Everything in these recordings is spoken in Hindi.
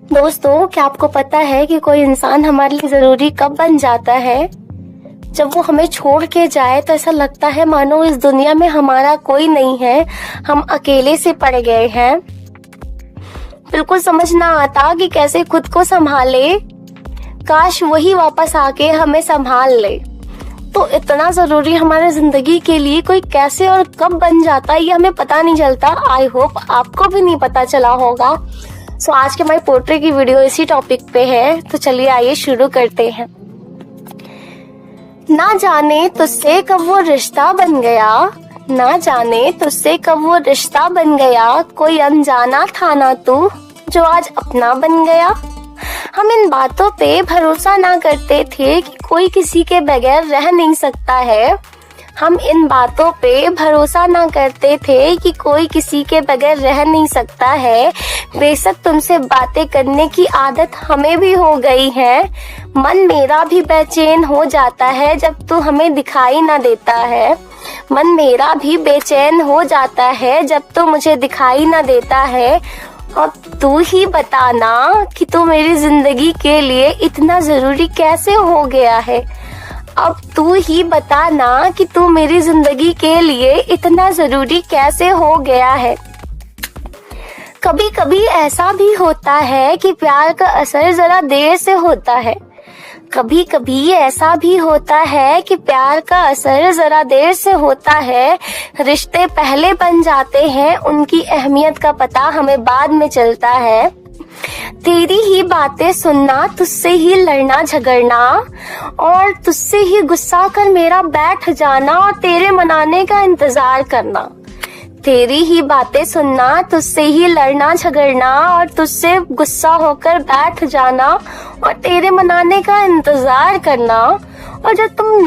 दोस्तों, क्या आपको पता है कि कोई इंसान हमारे लिए जरूरी कब बन जाता है? जब वो हमें छोड़ के जाए तो ऐसा लगता है मानो इस दुनिया में हमारा कोई नहीं है, हम अकेले से पड़ गए हैं। बिल्कुल समझ ना आता कि कैसे खुद को संभाले, काश वही वापस आके हमें संभाल ले। तो इतना जरूरी हमारे जिंदगी के लिए कोई कैसे और कब बन जाता है ये हमें पता नहीं चलता। आई होप आपको भी नहीं पता चला होगा। सो आज के हमारी पोट्री की वीडियो इसी टॉपिक पे है, तो चलिए आइए शुरू करते हैं। ना जाने तुझसे कब वो रिश्ता बन गया, ना जाने तुझसे कब वो रिश्ता बन गया, कोई अनजाना था ना तू जो आज अपना बन गया। हम इन बातों पे भरोसा ना करते थे कि कोई किसी के बगैर रह नहीं सकता है। हम इन बातों पे भरोसा ना करते थे कि कोई किसी के बगैर रह नहीं सकता है। बेशक तुमसे बातें करने की आदत हमें भी हो गई है। मन मेरा भी बेचैन हो जाता है जब तू हमें दिखाई ना देता है। मन मेरा भी बेचैन हो जाता है जब तू मुझे दिखाई ना देता है। अब तू ही बताना कि तू मेरी जिंदगी के लिए इतना जरूरी कैसे हो गया है। अब तू ही बताना कि तू मेरी जिंदगी के लिए इतना जरूरी कैसे हो गया है। कभी कभी ऐसा भी होता है कि प्यार का असर जरा देर से होता है। कभी कभी ऐसा भी होता है कि प्यार का असर जरा देर से होता है। रिश्ते पहले बन जाते हैं, उनकी अहमियत का पता हमें बाद में चलता है। तेरी ही बातें सुनना, तुझसे ही लड़ना झगड़ना और तुझसे ही गुस्सा कर मेरा बैठ जाना और तेरे मनाने का इंतजार करना। तेरी ही बातें सुनना, तुझसे ही लड़ना झगड़ना और तुझसे गुस्सा होकर बैठ जाना और तेरे मनाने का इंतजार करना। और जब तू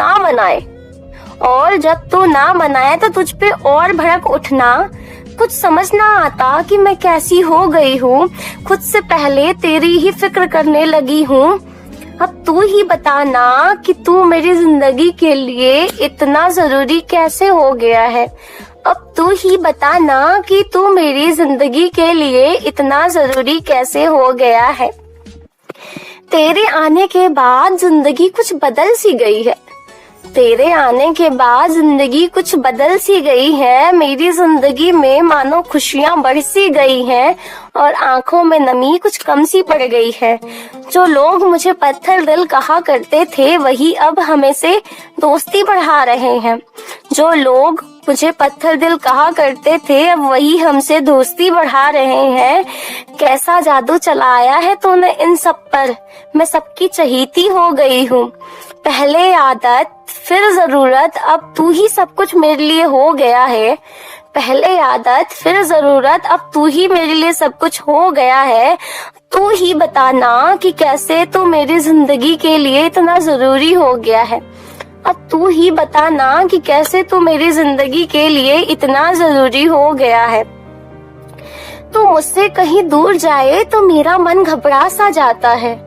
ना मनाए तो तुझ पे और भड़क उठना। कुछ समझ ना आता कि मैं कैसी हो गई हूँ, खुद से पहले तेरी ही फिक्र करने लगी हूँ। अब तू ही बताना कि तू मेरी जिंदगी के लिए इतना जरूरी कैसे हो गया है। अब तू ही बताना कि तू मेरी जिंदगी के लिए इतना जरूरी कैसे हो गया है। तेरे आने के बाद जिंदगी कुछ बदल सी गई है। तेरे आने के बाद जिंदगी कुछ बदल सी गई है। मेरी जिंदगी में मानो खुशियां बढ़ सी गई हैं और आंखों में नमी कुछ कम सी पड़ गई है। जो लोग मुझे पत्थर दिल कहा करते थे वही अब हमें से दोस्ती बढ़ा रहे हैं। जो लोग मुझे पत्थर दिल कहा करते थे अब वही हमसे दोस्ती बढ़ा रहे हैं। कैसा जादू चलाया है तूने इन सब पर, मैं सबकी चहेती हो गई हूँ। पहले आदत फिर जरूरत, अब तू ही सब कुछ मेरे लिए हो गया है। पहले आदत फिर जरूरत, अब तू ही मेरे लिए सब कुछ हो गया है। तू ही बताना कि कैसे तू मेरी जिंदगी के लिए इतना जरूरी हो गया है। अब तू ही बताना कि कैसे तू मेरी जिंदगी के लिए इतना जरूरी हो गया है। तू मुझसे कहीं दूर जाए तो मेरा मन घबरा सा जाता है।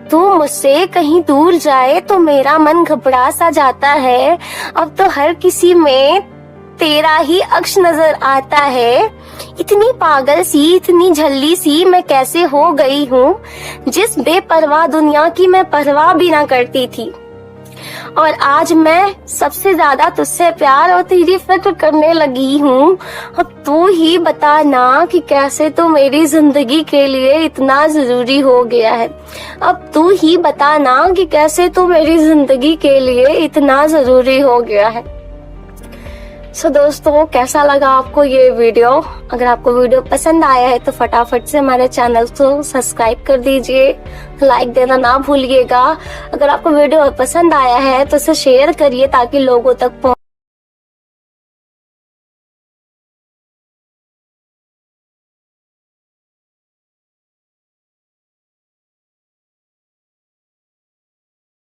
तू मुझसे कहीं दूर जाए तो मेरा मन घबरा सा जाता है। अब तो हर किसी में तेरा ही अक्ष नजर आता है। इतनी पागल सी, इतनी झल्ली सी मैं कैसे हो गई हूँ। जिस बेपरवाह दुनिया की मैं परवाह भी ना करती थी, और आज मैं सबसे ज्यादा तुझसे प्यार और तेरी फिक्र करने लगी हूँ। अब तू ही बताना कि कैसे तू मेरी जिंदगी के लिए इतना जरूरी हो गया है। अब तू ही बताना कि कैसे तू मेरी जिंदगी के लिए इतना जरूरी हो गया है। सो दोस्तों, कैसा लगा आपको ये वीडियो? अगर आपको वीडियो पसंद आया है तो फटाफट से हमारे चैनल को सब्सक्राइब कर दीजिए, लाइक देना ना भूलिएगा। अगर आपको वीडियो पसंद आया है तो इसे शेयर करिए ताकि लोगों तक